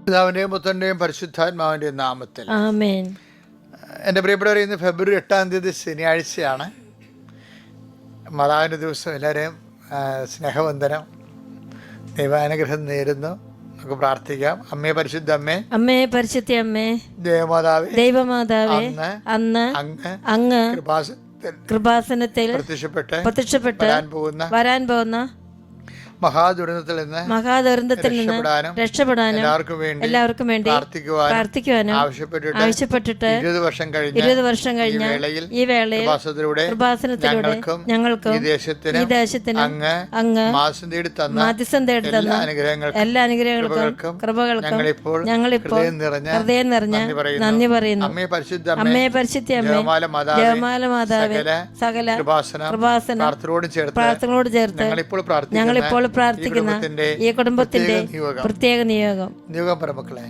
പിതാവിന്റെയും പുത്രന്റെയും പരിശുദ്ധാത്മാവിന്റെയും നാമത്തിൽ ആമേൻ. എൻ്റെ പ്രിയപ്പെട്ടവരെ, ഇന്ന് ഫെബ്രുവരി 8 ശനിയാഴ്ചയാണ്. മാതാവിൻ്റെ ദിവസം. എല്ലാവരെയും സ്നേഹവന്ദനം, ദൈവാനുഗ്രഹം നേരുന്നു. നമുക്ക് പ്രാർത്ഥിക്കാം. അമ്മേ, പരിശുദ്ധ അമ്മേ, അമ്മേ, പരിശുദ്ധ അമ്മേ, ദേവമാതാവേ, ദൈവമാതാവേ, അന്ന് അങ്ങ് കൃപാസനത്തിൽ പ്രത്യക്ഷപ്പെട്ട് വരാൻ പോകുന്ന മഹാദുരന്തത്തിൽ നിന്ന് രക്ഷപ്പെടാനും എല്ലാവർക്കും വേണ്ടി പ്രാർത്ഥിക്കുവാനും ആവശ്യപ്പെട്ടിട്ട് 20 വർഷം കഴിഞ്ഞ ഈ വേളയിൽ കൃപാസനത്തിലൂടെ ഞങ്ങൾക്കും ഈ ദേശത്തിന് അങ്ങ് മാധ്യസ്ഥം തേടി തന്ന എല്ലാ അനുഗ്രഹങ്ങൾക്കും കൃപകൾക്കും ഞങ്ങളിപ്പോൾ ഹൃദയം നിറഞ്ഞ നന്ദി പറയുന്നു. അമ്മേ, പരിശുദ്ധ അമ്മേ, ജപമാല മാതാവേ, സകല കൃപാസന പ്രാർത്ഥനകളോട് ചേർത്ത് ഞങ്ങളിപ്പോൾ പ്രാർത്ഥിക്കുന്ന ഈ കുടുംബത്തിന്റെ പ്രത്യേക നിയോഗം പരമക്കളെ.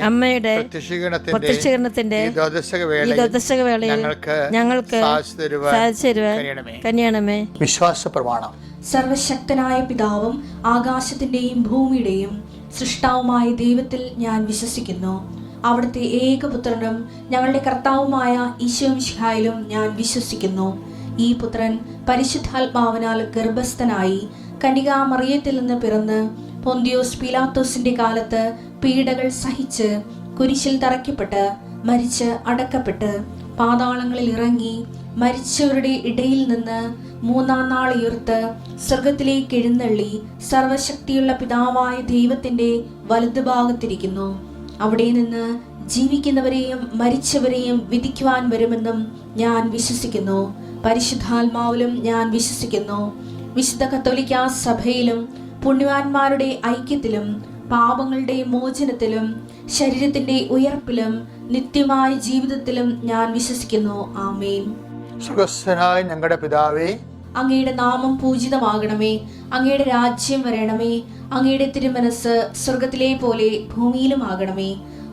അമ്മയുടെ പ്രത്യക്ഷീകരണത്തിന്റെ വേളയിൽ ഞങ്ങൾക്ക് കനിയണമേ. വിശ്വാസ പ്രമാണം. സർവശക്തനായ പിതാവും ആകാശത്തിന്റെയും ഭൂമിയുടെയും സൃഷ്ടാവുമായ ദൈവത്തിൽ ഞാൻ വിശ്വസിക്കുന്നു. അവിടുത്തെ ഏകപുത്രനും ഞങ്ങളുടെ കർത്താവുമായ ഈശോമിശിഹായിലും ഞാൻ വിശ്വസിക്കുന്നു. ഈ പുത്രൻ പരിശുദ്ധാത്മാവിനാൽ ഗർഭസ്ഥനായി കന്യകാമറിയത്തിൽ നിന്ന് പിറന്ന് പൊന്തിയോസ് പീലാത്തോസിന്റെ കാലത്ത് പീഡകൾ സഹിച്ച് കുരിശിൽ തറയ്ക്കപ്പെട്ട് മരിച്ച് അടക്കപ്പെട്ട് പാതാളങ്ങളിൽ ഇറങ്ങി മരിച്ചവരുടെ ഇടയിൽ നിന്ന് 3-ാം നാൾ ഉയർത്ത് സ്വർഗത്തിലേക്ക് എഴുന്നള്ളി സർവശക്തിയുള്ള പിതാവായ ദൈവത്തിന്റെ വലതുഭാഗത്തിരിക്കുന്നു. അവിടെ നിന്ന് ജീവിക്കുന്നവരെയും മരിച്ചവരെയും വിധിക്കുവാൻ വരുമെന്നും ഞാൻ വിശ്വസിക്കുന്നു. പരിശുദ്ധാത്മാവിലും ഞാൻ വിശ്വസിക്കുന്നു. വിശുദ്ധ കത്തോലിക്കാ സഭയിലും പുണ്യവാന്മാരുടെ ഐക്യത്തിലും പാപങ്ങളുടെ മോചനത്തിലും ശരീരത്തിന്റെ ഉയർപ്പിലും നിത്യമായ ജീവിതത്തിലും ഞാൻ വിശ്വസിക്കുന്നു. ആമേൻ. സ്വർഗ്ഗസ്ഥനായ ഞങ്ങളുടെ പിതാവേ, അങ്ങയുടെ നാമം പൂജിതമാകണമേ. അങ്ങയുടെ രാജ്യം വരണമേ. അങ്ങയുടെ തിരുമനസ് സ്വർഗത്തിലെ പോലെ ഭൂമിയിലും ആകണമേ.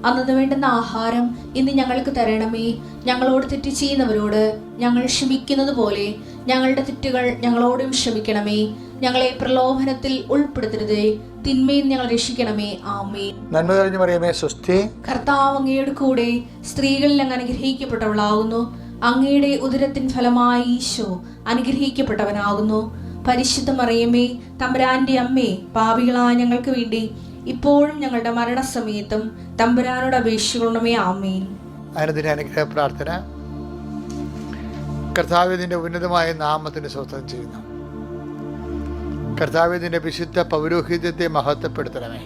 അന്നു വേണ്ടുന്ന ആഹാരം ഇന്ന് ഞങ്ങൾക്ക് തരണമേ. ഞങ്ങളോട് തെറ്റ് ചെയ്യുന്നവരോട് ഞങ്ങൾ ക്ഷമിക്കുന്നത് പോലെ ഞങ്ങളുടെ തെറ്റുകൾ ഞങ്ങളോടും ക്ഷമിക്കണമേ. ഞങ്ങളെ പ്രലോഭനത്തിൽ ഉൾപ്പെടുത്തരുതേ, തിന്മയിൽ ഞങ്ങൾ രക്ഷിക്കണമേ. ആമേൻ. നന്മ നിറഞ്ഞ മറിയമേ, സ്വസ്തി. കർത്താവ് അങ്ങയുടെ കൂടെ സ്ത്രീകളിൽ അങ്ങ് അനുഗ്രഹിക്കപ്പെട്ടവളാകുന്നു. അങ്ങയുടെ ഉദരത്തിൻ ഫലമായി ഈശോ അനുഗ്രഹിക്കപ്പെട്ടവനാകുന്നു. പരിശുദ്ധ മറിയമേ, തമ്പുരാന്റെ അമ്മേ, പാപികളായ ഞങ്ങൾക്ക് വേണ്ടി ഇപ്പോഴും ഞങ്ങളുടെ മരണസമയത്തും തമ്പുരാനോട് അപേക്ഷിക്കണമേ. ആമേൻ. അനുഗ്രഹ പ്രാർത്ഥന. കർത്താവിന്റെ ഉന്നതമായ നാമത്തിന് സ്വസ്ഥം ചെയ്യുന്നു. കർത്താവിന്റെ വിശുദ്ധ പൗരോഹിത്യത്തെ മഹത്വപ്പെടുത്തണമേ.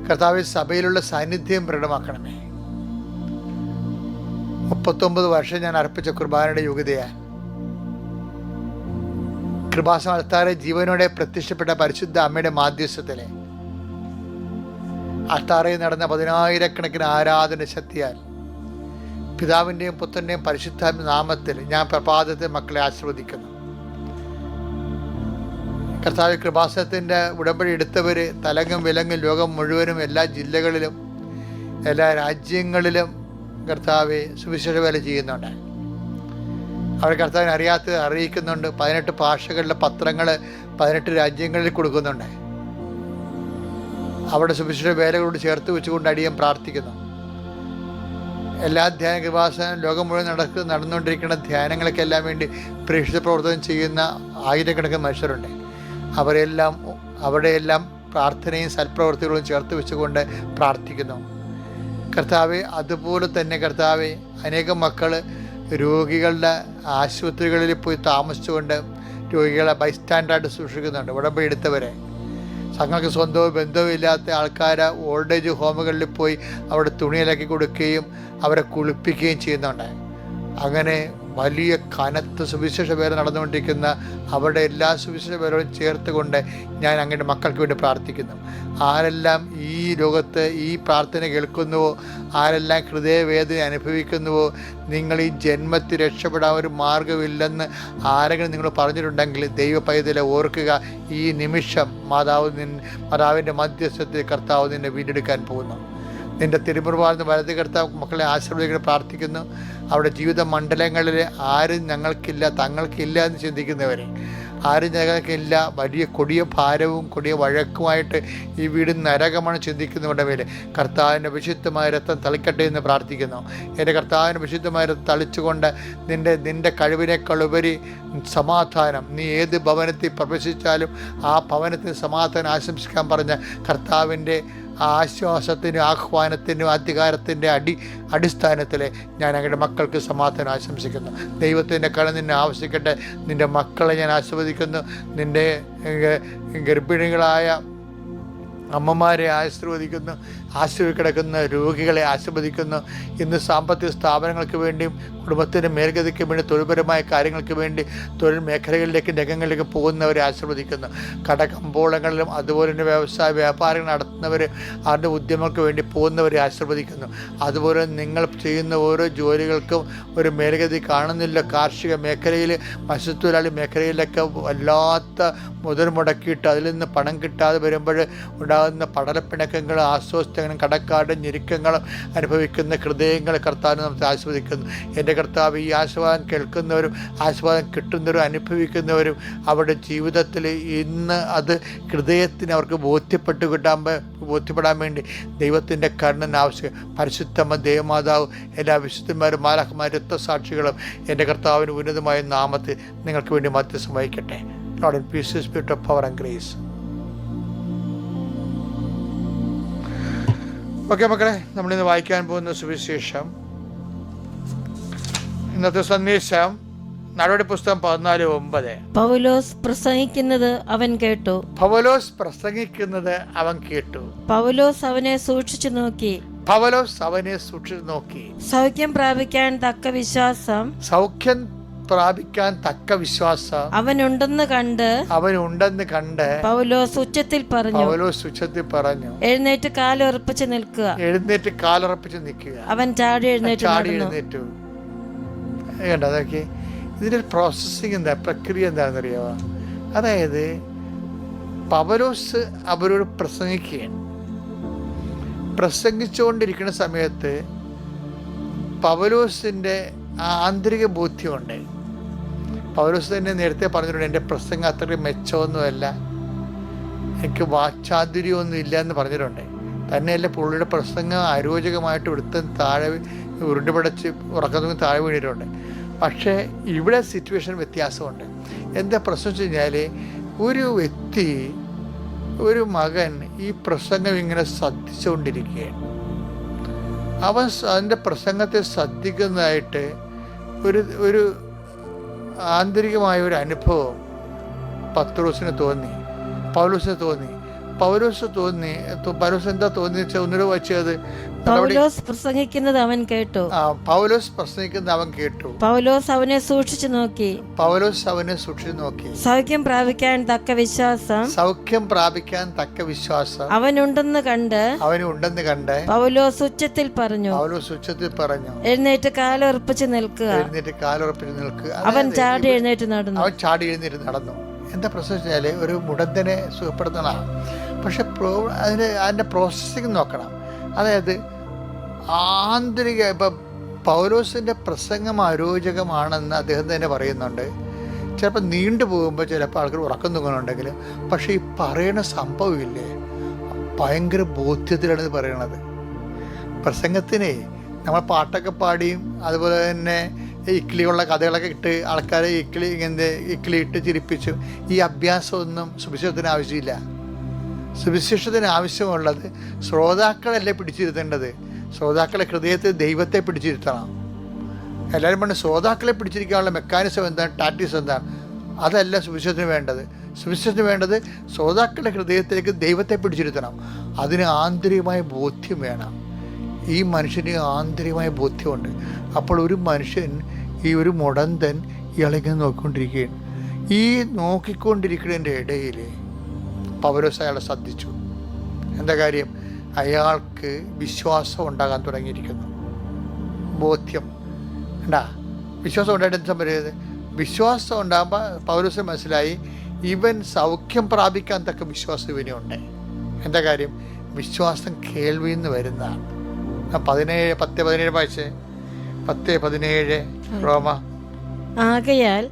കർത്താവ് സഭയിലുള്ള സാന്നിധ്യം പ്രകടമാക്കണമേ. 39 വർഷം ഞാൻ അർപ്പിച്ച കുർബാനയുടെ യോഗ്യതയാണ്. കൃപാസന അൾത്താറെ ജീവനോടെ പ്രത്യക്ഷപ്പെട്ട പരിശുദ്ധ അമ്മയുടെ മാധ്യസ്ഥത്തിലെ അൾത്താറയിൽ നടന്ന 10,000-കണക്കിന് ആരാധന ശക്തിയാൽ പിതാവിൻ്റെയും പുത്രൻ്റെയും പരിശുദ്ധാത്മ നാമത്തിൽ ഞാൻ പ്രഭാതത്തിൽ മക്കളെ ആശീർവദിക്കുന്നു. കർത്താവ് കൃപാസനത്തിൻ്റെ ഉടമ്പടി എടുത്തവർ തലങ്ങും വിലങ്ങും ലോകം മുഴുവനും എല്ലാ ജില്ലകളിലും എല്ലാ രാജ്യങ്ങളിലും കർത്താവ് സുവിശേഷ വേല ചെയ്യുന്നുണ്ട്. അവർ കർത്താവിനെ അറിയാത്തത് അറിയിക്കുന്നുണ്ട്. 18 ഭാഷകളിലെ പത്രങ്ങൾ 18 രാജ്യങ്ങളിൽ കൊടുക്കുന്നുണ്ട്. അവിടെ സുവിശേഷ വേലകളോട് ചേർത്ത് വെച്ചുകൊണ്ട് അടിയൻ പ്രാർത്ഥിക്കുന്നു. എല്ലാ ധ്യാന കൃപാസനം ലോകം മുഴുവൻ നടന്നുകൊണ്ടിരിക്കുന്ന ധ്യാനങ്ങൾക്കെല്ലാം വേണ്ടി പ്രേക്ഷിത പ്രവർത്തനം ചെയ്യുന്ന ആയിരക്കണക്കിന് മനുഷ്യരുണ്ട്. അവിടെയെല്ലാം പ്രാർത്ഥനയും സൽപ്രവർത്തികളും ചേർത്ത് വെച്ചുകൊണ്ട് പ്രാർത്ഥിക്കുന്നു. കർത്താവെ, അതുപോലെ തന്നെ കർത്താവെ, അനേകം മക്കൾ രോഗികളുടെ ആശുപത്രികളിൽ പോയി താമസിച്ചുകൊണ്ട് രോഗികളെ ബൈസ്റ്റാൻഡായിട്ട് സൂക്ഷിക്കുന്നുണ്ട്. ഉടമ്പടി എടുത്തവരെ തങ്ങൾക്ക് സ്വന്തവും ബന്ധവും ഇല്ലാത്ത ആൾക്കാർ ഓൾഡ് ഏജ് ഹോമുകളിൽ പോയി അവിടെ തുണിയിലക്കി കൊടുക്കുകയും അവരെ കുളിപ്പിക്കുകയും ചെയ്യുന്നുണ്ട്. അങ്ങനെ വലിയ കനത്ത സുവിശേഷ വേല നടന്നുകൊണ്ടിരിക്കുന്ന അവരുടെ എല്ലാ സുവിശേഷ വേലകളും ചേർത്തുകൊണ്ട് ഞാൻ അങ്ങയുടെ മക്കൾക്ക് വേണ്ടി പ്രാർത്ഥിക്കുന്നു. ആരെല്ലാം ഈ ലോകത്ത് ഈ പ്രാർത്ഥന കേൾക്കുന്നുവോ, ആരെല്ലാം ഹൃദയവേദന അനുഭവിക്കുന്നുവോ, നിങ്ങൾ ഈ ജന്മത്തിൽ രക്ഷപ്പെടാൻ ഒരു മാർഗമില്ലെന്ന് ആരെങ്കിലും നിങ്ങൾ പറഞ്ഞിട്ടുണ്ടെങ്കിൽ ദൈവ പൈതലെ ഓർക്കുക, ഈ നിമിഷം മാതാവിൻ്റെ മധ്യസ്ഥത്തിൽ കർത്താവ് നിന്നെ വീണ്ടെടുക്കാൻ പോകുന്നു. നിൻ്റെ തിരുമുറുവാർന്ന് വലത് കർത്താവ് മക്കളെ ആശീർവദിക്കാൻ പ്രാർത്ഥിക്കുന്നു. അവിടെ ജീവിത മണ്ഡലങ്ങളിൽ ആരും ഞങ്ങൾക്കില്ല, തങ്ങൾക്കില്ല എന്ന് ചിന്തിക്കുന്നവരെ, ആരും ഞങ്ങൾക്കില്ല, വലിയ കൊടിയ ഭാരവും കൊടിയ വഴക്കുമായിട്ട് ഈ വീട് നരകമാണ് ചിന്തിക്കുന്നവരുടെ മേലെ കർത്താവിൻ്റെ വിശുദ്ധമായ രക്തം തളിക്കട്ടെ എന്ന് പ്രാർത്ഥിക്കുന്നു. എൻ്റെ കർത്താവിൻ്റെ വിശുദ്ധമായ രക്തം തളിച്ചുകൊണ്ട് നിൻ്റെ കഴിവിനേക്കാളുപരി സമാധാനം, നീ ഏത് ഭവനത്തിൽ പ്രവേശിച്ചാലും ആ ഭവനത്തിന് സമാധാനം ആശംസിക്കാൻ പറഞ്ഞ കർത്താവിൻ്റെ ആശ്വാസത്തിനും ആഹ്വാനത്തിനും അധികാരത്തിൻ്റെ അടിസ്ഥാനത്തിൽ ഞാൻ അങ്ങയുടെ മക്കൾക്ക് സമാധാനം ആശംസിക്കുന്നു. ദൈവത്തിൻ്റെ കട നിന്നെ ആവശ്യിക്കട്ടെ. നിൻ്റെ മക്കളെ ഞാൻ ആശീർവദിക്കുന്നു. നിൻ്റെ ഗർഭിണികളായ അമ്മമാരെ ആശീർവദിക്കുന്നു. ആശുപത്രി കിടക്കുന്ന രോഗികളെ ആശീർവദിക്കുന്നു. ഇന്ന് സാമ്പത്തിക സ്ഥാപനങ്ങൾക്ക് വേണ്ടിയും കുടുംബത്തിൻ്റെ മേൽഗതിക്ക് വേണ്ടി തൊഴിൽപരമായ കാര്യങ്ങൾക്ക് വേണ്ടി തൊഴിൽ മേഖലകളിലേക്കും രംഗങ്ങളിലേക്ക് പോകുന്നവരെ ആശീർവദിക്കുന്നു. കടകമ്പോളങ്ങളിലും അതുപോലെ തന്നെ വ്യാപാരങ്ങൾ നടത്തുന്നവർ അവരുടെ ഉദ്യമങ്ങൾക്ക് വേണ്ടി പോകുന്നവരെ ആശീർവദിക്കുന്നു. അതുപോലെ നിങ്ങൾ ചെയ്യുന്ന ഓരോ ജോലികൾക്കും ഒരു മേൽഗതി കാണുന്നില്ല. കാർഷിക മേഖലയിൽ, മത്സ്യത്തൊഴിലാളി മേഖലയിലൊക്കെ വല്ലാത്ത മുതൽ മുടക്കിയിട്ട് അതിൽ നിന്ന് പണം കിട്ടാതെ വരുമ്പോൾ ഉണ്ടാകുന്ന പടലപ്പിണക്കങ്ങളും അസ്വസ്ഥങ്ങളും കടക്കാടും ഞെരുക്കങ്ങളും അനുഭവിക്കുന്ന ഹൃദയങ്ങൾ കർത്താവിനെ നമുക്ക് ആസ്വദിക്കുന്നു. എൻ്റെ കർത്താവ്, ഈ ആശീർവാദം കേൾക്കുന്നവരും ആശീർവാദം കിട്ടുന്നവരും അനുഭവിക്കുന്നവരും അവരുടെ ജീവിതത്തിൽ ഇന്ന് അത് ഹൃദയത്തിന് അവർക്ക് ബോധ്യപ്പെടാൻ വേണ്ടി ദൈവത്തിൻ്റെ കരുണ ആവശ്യം. പരിശുദ്ധമ്മ ദേവമാതാവ്, എല്ലാ വിശുദ്ധന്മാരും മാലാഖമാരും രക്തസാക്ഷികളും എൻ്റെ കർത്താവിന് ഉന്നതമായ നാമത്തിൽ നിങ്ങൾക്ക് വേണ്ടി മധ്യസ്ഥം വഹിക്കട്ടെ. Lord, in peace, spirit of power and grace. Okay മക്കളെ, നമ്മളിന്ന് വായിക്കാൻ പോകുന്ന സുവിശേഷം, ഇന്നത്തെ സന്ദേശം നടപടി പുസ്തകം 14:9. പൗലോസ് പ്രസംഗിക്കുന്നത് അവൻ കേട്ടു. പൗലോസ് അവനെ സൂക്ഷിച്ചു നോക്കി. സൗഖ്യം പ്രാപിക്കാൻ തക്ക വിശ്വാസം അവനുണ്ടെന്ന് കണ്ട് പൗലോസ് ഉച്ചത്തിൽ പറഞ്ഞു, എഴുന്നേറ്റ് കാലുറപ്പിച്ച് നിൽക്കുക. അവൻ ചാടി എഴുന്നേറ്റു. അതൊക്കെ ഇതിൻ്റെ പ്രോസസ്സിങ് പ്രക്രിയ എന്താണെന്നറിയാമോ? അതായത് പൗലോസ് അവരോട് പ്രസംഗിച്ചുകൊണ്ടിരിക്കുന്ന സമയത്ത് പൗലോസിൻ്റെ ആന്തരിക ബോധ്യമുണ്ട്. പൗലോസ് തന്നെ നേരത്തെ പറഞ്ഞിട്ടുണ്ട്, എൻ്റെ പ്രസംഗം അത്രയും മെച്ചമൊന്നുമല്ല, എനിക്ക് വാചാതുര്യമൊന്നും ഇല്ല എന്ന് പറഞ്ഞിട്ടുണ്ട്. തന്നെയല്ല, പുള്ളിയുടെ പ്രസംഗം അരോചകമായിട്ട് ഇവിടുത്തെ താഴെ ഉരുണ്ടുപടച്ച് ഉറക്കത്തിൽ താഴെ വീണിട്ടുണ്ട്. പക്ഷേ ഇവിടെ സിറ്റുവേഷൻ വ്യത്യാസമുണ്ട്. എന്താ പ്രശ്നം വെച്ച് കഴിഞ്ഞാൽ, ഒരു വ്യക്തി, ഒരു മകൻ ഈ പ്രസംഗം ഇങ്ങനെ ശ്രദ്ധിച്ചുകൊണ്ടിരിക്കുകയാണ്. അവൻ അതിൻ്റെ പ്രസംഗത്തെ ശ്രദ്ധിക്കുന്നതായിട്ട് ഒരു ആന്തരികമായ ഒരു അനുഭവം പത്രോസിന് തോന്നി, പൗലോസിന് തോന്നി. പൗലോസ് എന്താ തോന്നി വെച്ചാൽ ഒന്നുകൂടെ വായിച്ചത്, പൗലോസ് പ്രസംഗിക്കുന്നത് അവൻ കേട്ടു. പൗലോസ് അവനെ സൂക്ഷിച്ചു നോക്കി. സൗഖ്യം പ്രാപിക്കാൻ തക്ക വിശ്വാസം അവനുണ്ടെന്ന് കണ്ട് പൗലോസ് ഉച്ചത്തിൽ പറഞ്ഞു, എഴുന്നേറ്റ് കാലുറപ്പിച്ച് നിൽക്കുക. അവൻ ചാടി എഴുന്നേറ്റ് നടന്നു. എന്താ പ്രശ്നം വെച്ചാൽ, ഒരു മുടന്തനെ സുഖപ്പെടുത്തണം. പക്ഷെ അതിൻ്റെ പ്രോസസ്സിങ് നോക്കണം. അതായത് ആന്തരിക, ഇപ്പം പൗലോസിൻ്റെ പ്രസംഗം അരോചകമാണെന്ന് അദ്ദേഹം തന്നെ പറയുന്നുണ്ട്. ചിലപ്പോൾ നീണ്ടു പോകുമ്പോൾ ചിലപ്പോൾ ആൾക്കാർ ഉറക്കം തൂങ്ങുന്നുണ്ടെങ്കിലും, പക്ഷേ ഈ പറയുന്ന സംഭവമില്ലേ, ഭയങ്കര ബോധ്യത്തിലാണ് ഇത് പറയണത്. പ്രസംഗത്തിനെ നമ്മൾ പാട്ടൊക്കെ പാടിയും അതുപോലെ തന്നെ ഇക്കിളിയുള്ള കഥകളൊക്കെ ഇട്ട് ആൾക്കാരെ ഇക്കിളി ഇട്ട് ചിരിപ്പിച്ചും ഈ അഭ്യാസമൊന്നും സുവിശേഷത്തിന് ആവശ്യമില്ല. സുവിശേഷത്തിന് ആവശ്യമുള്ളത് ശ്രോതാക്കളല്ലേ പിടിച്ചിരുത്തേണ്ടത്. ശ്രോതാക്കളെ ഹൃദയത്തിൽ ദൈവത്തെ പിടിച്ചിരുത്തണം. എല്ലാവരും പറഞ്ഞ് ശ്രോതാക്കളെ പിടിച്ചിരിക്കാനുള്ള മെക്കാനിസം എന്താണ്, ടാക്ടിക്സ് എന്താണ്? അതല്ല സുവിശേഷത്തിന് വേണ്ടത്. സുവിശേഷത്തിന് വേണ്ടത് ശ്രോതാക്കളുടെ ഹൃദയത്തിലേക്ക് ദൈവത്തെ പിടിച്ചിരുത്തണം. അതിന് ആന്തരികമായ ബോധ്യം വേണം. ഈ മനുഷ്യന് ആന്തരികമായ ബോധ്യമുണ്ട്. അപ്പോൾ ഒരു മനുഷ്യൻ ഈ ഒരു മുടന്തൻ ഇയാളിങ്ങനെ നോക്കിക്കൊണ്ടിരിക്കുകയാണ്. ഈ നോക്കിക്കൊണ്ടിരിക്കുന്നതിൻ്റെ ഇടയിൽ പൗലോസ് അയാളെ ശ്രദ്ധിച്ചു. എന്താ കാര്യം? അയാൾക്ക് വിശ്വാസം ഉണ്ടാകാൻ തുടങ്ങിയിരിക്കുന്നു. ബോധ്യം ഉണ്ടാ, വിശ്വാസം ഉണ്ടായിട്ട് എന്താ പറയുന്നത്? വിശ്വാസം ഉണ്ടാകുമ്പോൾ പൗലോസിന് മനസ്സിലായി ഇവൻ സൗഖ്യം പ്രാപിക്കാൻ തക്ക വിശ്വാസം ഇവനുണ്ട്. എന്താ കാര്യം? വിശ്വാസം കേൾവിയിൽ നിന്ന് വരുന്നതാണ്. 10:17 വായിച്ചേ. 10:17 റോമ. ആകയാൽ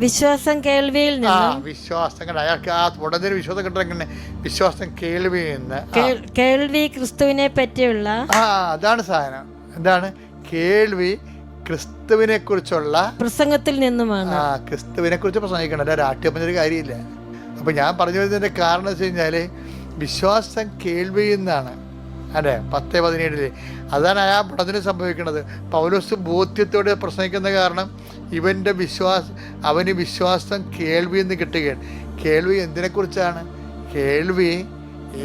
വിശ്വാസം കേൾവിയിൽ നിന്നും, വിശ്വാസം അയാൾക്ക് ആ ഉടനെ വിശ്വാസം കിട്ടങ്ങനെ വിശ്വാസം കേൾവിയിൽ നിന്ന്, കേൾവി ക്രിസ്തുവിനെ പറ്റിയുള്ള, അതാണ് സാധനം. എന്താണ് കേൾവി? ക്രിസ്തുവിനെ കുറിച്ചുള്ള പ്രസംഗത്തിൽ നിന്നുമാണ്. ക്രിസ്തുവിനെ കുറിച്ച് പ്രസംഗിക്കണം, അല്ല രാഷ്ട്രീയം പറഞ്ഞൊരു കാര്യമില്ല. അപ്പൊ ഞാൻ പറഞ്ഞു വരുന്നതിന്റെ കാരണം വെച്ച് കഴിഞ്ഞാല് വിശ്വാസം കേൾവിയിൽ നിന്നാണ്. അല്ലേ? 10:17 അതാണ് ആ പടത്തിന് സംഭവിക്കുന്നത്. പൗലോസ് ബോധ്യത്തോടെ പ്രസംഗിക്കുന്ന കാരണം അവന് വിശ്വാസം കേൾവിയിൽ നിന്ന് കിട്ടുകയാണ്. കേൾവി എന്തിനെക്കുറിച്ചാണ്? കേൾവി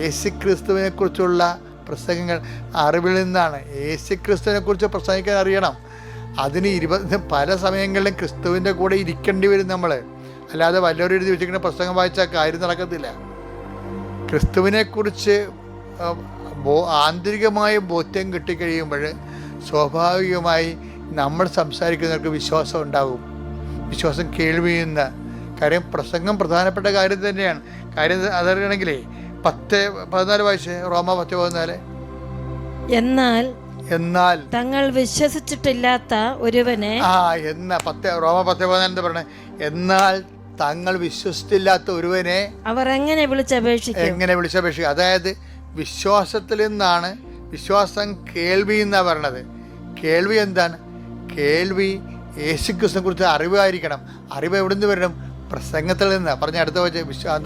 യേശുക്രിസ്തുവിനെ കുറിച്ചുള്ള പ്രസംഗങ്ങൾ അറിവിൽ നിന്നാണ്. യേശുക്രിസ്തുവിനെ കുറിച്ച് പ്രസംഗിക്കാൻ അറിയണം. അതിന് പല സമയങ്ങളിലും ക്രിസ്തുവിൻ്റെ കൂടെ ഇരിക്കേണ്ടി വരും നമ്മൾ. അല്ലാതെ വല്ലവരും എഴുതി വെച്ചിരിക്കുന്ന പ്രസംഗം വായിച്ചാൽ കാര്യം നടക്കത്തില്ല. ക്രിസ്തുവിനെക്കുറിച്ച് ആന്തരികമായ ബോധ്യം കിട്ടിക്കഴിയുമ്പോൾ സ്വാഭാവികമായി നമ്മൾ സംസാരിക്കുന്നവർക്ക് വിശ്വാസം ഉണ്ടാകും. വിശ്വാസം കേൾവിയുന്ന കാര്യം. പ്രസംഗം പ്രധാനപ്പെട്ട കാര്യം തന്നെയാണ്. കാര്യം അതറിയണമെങ്കിലേ 10:14 വായിച്ചേ. റോമ 10:14. എന്നാൽ തങ്ങൾ വിശ്വസിച്ചിട്ടില്ലാത്ത ഒരുവനെ, റോമ 10:14 എന്താ പറയണേ? എന്നാൽ തങ്ങൾ വിശ്വസിച്ചില്ലാത്ത ഒരുവനെ അവർ എങ്ങനെ വിളിച്ചപേക്ഷിക്കും? അതായത് വിശ്വാസത്തിൽ നിന്നാണ്. വിശ്വാസം കേൾവി എന്നാണ് പറയണത്. കേൾവി എന്താണ്? കേൾവി യേശുക്രിസ്തുവിനെ കുറിച്ച് അറിവായിരിക്കണം. അറിവ് എവിടെ നിന്ന് വരണം? പ്രസംഗത്തിൽ നിന്ന്. പറഞ്ഞ അടുത്ത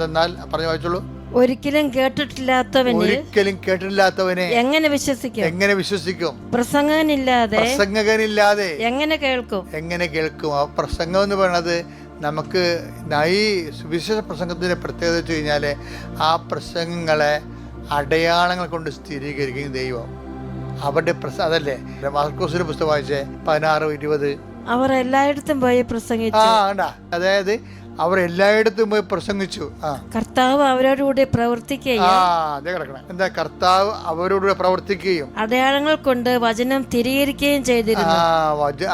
എന്നാൽ പറഞ്ഞു വായിച്ചോളൂ. ഒരിക്കലും കേട്ടിട്ടില്ലാത്തവനെ എങ്ങനെ വിശ്വസിക്കും? പ്രസംഗകനില്ലാതെ എങ്ങനെ കേൾക്കും? ആ പ്രസംഗം എന്ന് പറയുന്നത് നമുക്ക് ഈ സുവിശേഷ പ്രസംഗത്തിൻ്റെ പ്രത്യേകത വെച്ച് കഴിഞ്ഞാൽ ആ പ്രസംഗങ്ങളെ അടയാളങ്ങൾ കൊണ്ട് സ്ഥിരീകരിക്കും ദൈവം. അവരുടെ അതല്ലേ മാർക്കോസിന്റെ പുസ്തകം വായിച്ചേ 16:20. അവർ എല്ലായിടത്തും പോയി പ്രസംഗിച്ചു. അതായത് അവർ എല്ലായിടത്തും പോയി പ്രസംഗിച്ചു. കർത്താവ് അവരോടുകൂടി പ്രവർത്തിക്കുകയും എന്താ കർത്താവ് അവരോടുകൂടി പ്രവർത്തിക്കുകയും അടയാളങ്ങൾ കൊണ്ട് വചനം സ്ഥിരീകരിക്കുകയും ചെയ്തിരുന്നു.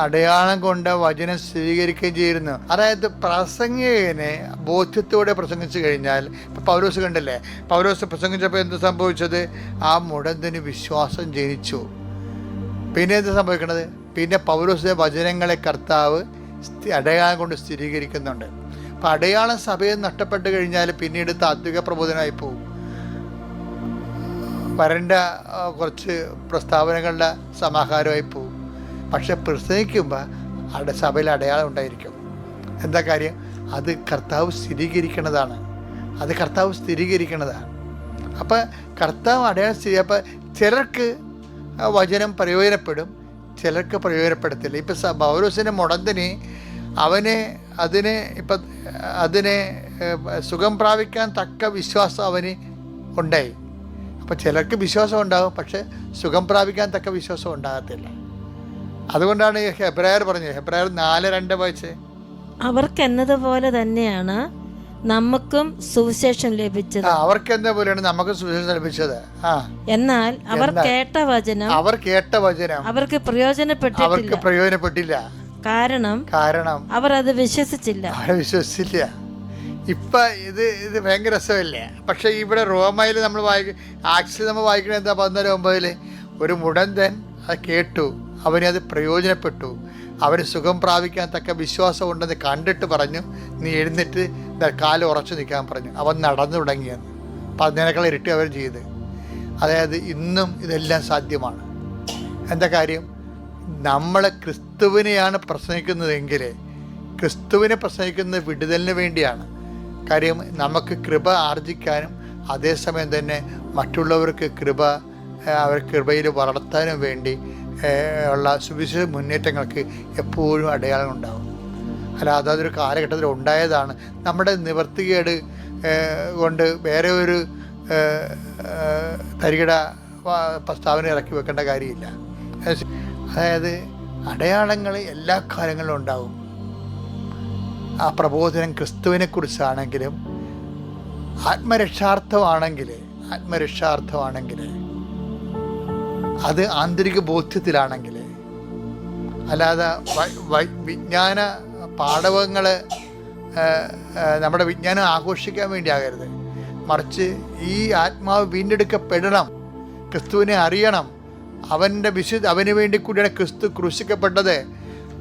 അടയാളം കൊണ്ട് വചനം സ്ഥിരീകരിക്കുകയും ചെയ്യുന്നു. അതായത് പ്രസംഗികനെ ബോധ്യത്തോടെ പ്രസംഗിച്ചു കഴിഞ്ഞാൽ, ഇപ്പൊ പൗലോസ് കണ്ടല്ലേ, പൗലോസ് പ്രസംഗിച്ചപ്പോൾ എന്ത് സംഭവിച്ചത്? ആ മുടന്തിന് വിശ്വാസം ജനിച്ചു. പിന്നെ എന്ത് സംഭവിക്കണത്? പിന്നെ പൗലോസിന്റെ വചനങ്ങളെ കർത്താവ് അടയാളം കൊണ്ട് സ്ഥിരീകരിക്കുന്നുണ്ട്. അപ്പം അടയാളം സഭയിൽ നഷ്ടപ്പെട്ട് കഴിഞ്ഞാൽ പിന്നീട് താത്വിക പ്രബോധനമായി പോകും. വരണ്ട കുറച്ച് പ്രസ്താവനകളുടെ സമാഹാരമായി പോകും. പക്ഷെ പ്രസംഗിക്കുമ്പോൾ സഭയിൽ അടയാളം ഉണ്ടായിരിക്കും. എന്താ കാര്യം? അത് കർത്താവ് സ്ഥിരീകരിക്കുന്നതാണ്. അപ്പം കർത്താവ് അടയാളം അപ്പം ചിലർക്ക് വചനം പ്രയോജനപ്പെടും, ചിലർക്ക് പ്രയോജനപ്പെടുത്തില്ല. ഇപ്പം പൗലോസിൻ്റെ മുടന്തിന് അതിനെ സുഖം പ്രാപിക്കാൻ തക്ക വിശ്വാസം അവന് ഉണ്ടായി. അപ്പം ചിലർക്ക് വിശ്വാസം ഉണ്ടാകും, പക്ഷെ സുഖം പ്രാപിക്കാൻ തക്ക വിശ്വാസം ഉണ്ടാകത്തില്ല. അതുകൊണ്ടാണ് ഹെബ്രായർ പറഞ്ഞത്. ഹെബ്രായർ 4:2 വായിച്ചേ. അവർക്കെന്നതുപോലെ തന്നെയാണ് നമുക്കും സുവിശേഷം ലഭിച്ചത്. അവർക്കെന്ന പോലെയാണ് നമുക്കും സുവിശേഷം ലഭിച്ചത്. എന്നാൽ അവർ കേട്ട വചനം അവർക്ക് പ്രയോജനപ്പെട്ടില്ല. കാരണം അവർ അത് വിശ്വസിച്ചില്ല. ഇപ്പൊ ഇത് ഭയങ്കര രസമല്ലേ? പക്ഷെ ഇവിടെ റോമയിൽ നമ്മൾ വായിക്കണത് എന്താ? 14:9 ഒരു മുടന്തൻ അത് കേട്ടു, അവനത് പ്രയോജനപ്പെട്ടു, അവന് സുഖം പ്രാപിക്കാൻ തക്ക വിശ്വാസം ഉണ്ടെന്ന് കണ്ടിട്ട് പറഞ്ഞു, നീ എഴുന്നേറ്റ് കാല് ഉറച്ചു നിൽക്കാൻ പറഞ്ഞു. അവൻ നടന്നു തുടങ്ങിയെന്ന്. 17 ഇരട്ടി അവർ ചെയ്ത്. അതായത് ഇന്നും ഇതെല്ലാം സാധ്യമാണ്. എന്താ കാര്യം? നമ്മൾ ക്രിസ്തുവിനെയാണ് പ്രസംഗിക്കുന്നതെങ്കിൽ, ക്രിസ്തുവിനെ പ്രസംഗിക്കുന്നത് വിടുതലിന് വേണ്ടിയാണ്. കാര്യം നമുക്ക് കൃപ ആർജിക്കാനും അതേസമയം തന്നെ മറ്റുള്ളവർക്ക് അവർ കൃപയിൽ വളർത്താനും വേണ്ടി ഉള്ള സുവിശേഷ മുന്നേറ്റങ്ങൾക്ക് എപ്പോഴും അടയാളം ഉണ്ടാകും. അല്ലാതെ അതൊരു കാലഘട്ടത്തിൽ ഉണ്ടായതാണ്. നമ്മുടെ നിവർത്തികേട് കൊണ്ട് വേറെ ഒരു തരികിട പ്രസ്താവന ഇറക്കി വെക്കേണ്ട കാര്യമില്ല. അതായത് അടയാളങ്ങൾ എല്ലാ കാലങ്ങളിലും ഉണ്ടാവും. ആ പ്രബോധനം ക്രിസ്തുവിനെക്കുറിച്ചാണെങ്കിലും ആത്മരക്ഷാർത്ഥമാണെങ്കിൽ അത് ആന്തരിക ബോധ്യത്തിലാണെങ്കിൽ, അല്ലാതെ വിജ്ഞാന പാഠവങ്ങൾ നമ്മുടെ വിജ്ഞാനം ആഘോഷിക്കാൻ വേണ്ടി ആകരുത്. മറിച്ച് ഈ ആത്മാവ് വീണ്ടെടുക്കപ്പെടണം, ക്രിസ്തുവിനെ അറിയണം. അവന് വേണ്ടി കൂടിയാണ് ക്രിസ്തു ക്രൂശിക്കപ്പെട്ടത്.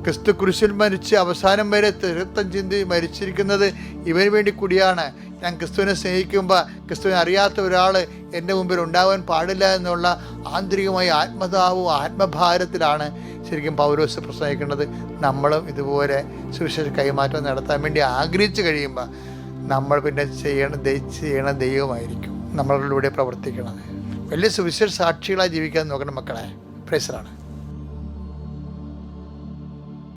ക്രിസ്തു ക്രൂശിൽ മരിച്ച് അവസാനം വരെ രക്തം ചിന്തി മരിച്ചിരിക്കുന്നത് ഇവന് വേണ്ടി കൂടിയാണ്. ഞാൻ ക്രിസ്തുവിനെ സ്നേഹിക്കുമ്പോൾ ക്രിസ്തുവിനെ അറിയാത്ത ഒരാൾ എൻ്റെ മുമ്പിൽ ഉണ്ടാവാൻ പാടില്ല എന്നുള്ള ആന്തരികമായ ആത്മതാവും ആത്മഭാരത്തിലാണ് ശരിക്കും പൗലോസ് പ്രസംഗിക്കുന്നത്. നമ്മളും ഇതുപോലെ സുവിശേഷ കൈമാറ്റം നടത്താൻ വേണ്ടി ആഗ്രഹിച്ചു കഴിയുമ്പോൾ നമ്മൾ പിന്നെ ചെയ്യണ ദൈവമായിരിക്കും നമ്മളിലൂടെ പ്രവർത്തിക്കുന്നത്. വലിയ സുവിശേഷ സാക്ഷികളായി ജീവിക്കാൻ നോക്കണം മക്കളെ. Praise the Lord.